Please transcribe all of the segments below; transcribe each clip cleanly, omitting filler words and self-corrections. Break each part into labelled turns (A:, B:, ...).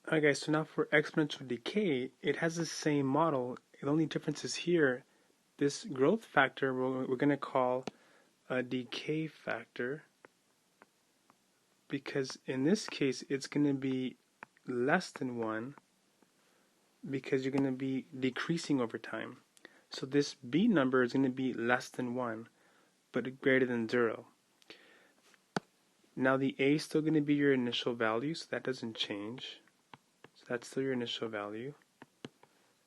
A: Alright guys, so now for exponential decay, it has the same model. The only difference is here, this growth factor we're going to call a decay factor, because in this case it's going to be less than 1 because you're going to be decreasing over time. So this B number is going to be less than 1 but greater than 0. Now the A is still going to be your initial value, so that doesn't change. So that's still your initial value.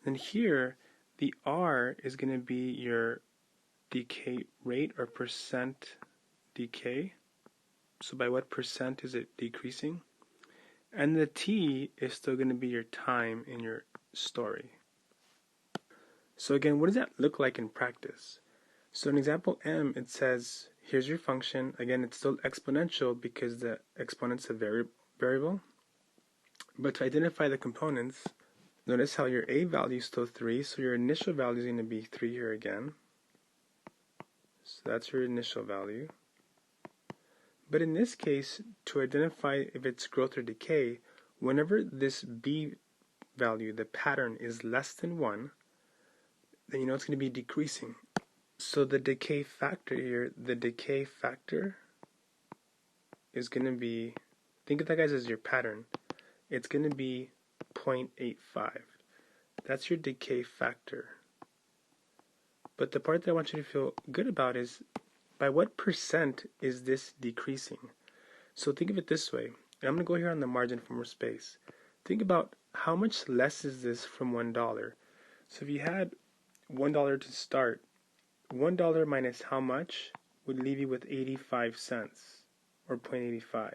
A: Then here, the R is going to be your decay rate or percent decay. So by what percent is it decreasing? And the T is still going to be your time in your story. So again, what does that look like in practice? So in example M, it says, here's your function. Again, it's still exponential because the exponent's a variable. But to identify the components, notice how your A value is still 3, so your initial value is going to be 3 here again. So that's your initial value. But in this case, to identify if it's growth or decay, whenever this B value, the pattern, is less than 1, then you know it's going to be decreasing. So the decay factor here, the decay factor is going to be, think of that guys as your pattern. It's going to be 0.85. That's your decay factor. But the part that I want you to feel good about is, by what percent is this decreasing? So think of it this way. And I'm going to go here on the margin for more space. Think about how much less is this from $1. So if you had $1 to start, $1 minus how much would leave you with 85 cents, or 0.85.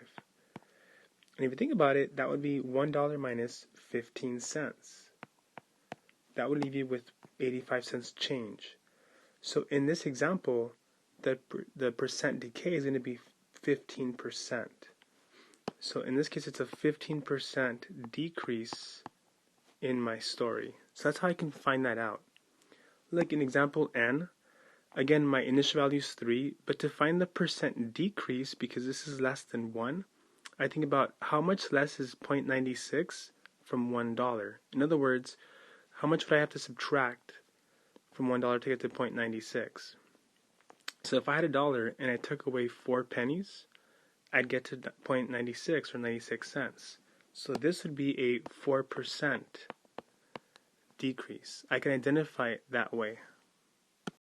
A: And if you think about it, that would be $1 minus 15 cents. That would leave you with 85 cents change. So in this example, the percent decay is going to be 15%. So in this case, it's a 15% decrease in my story. So that's how I can find that out. Like in example N, again, my initial value is 3, but to find the percent decrease, because this is less than 1, I think about how much less is 0.96 from $1. In other words, how much would I have to subtract from $1 to get to 0.96? So if I had $1 and I took away 4 pennies, I'd get to 0.96 or 96 cents. So this would be a 4% decrease. I can identify it that way.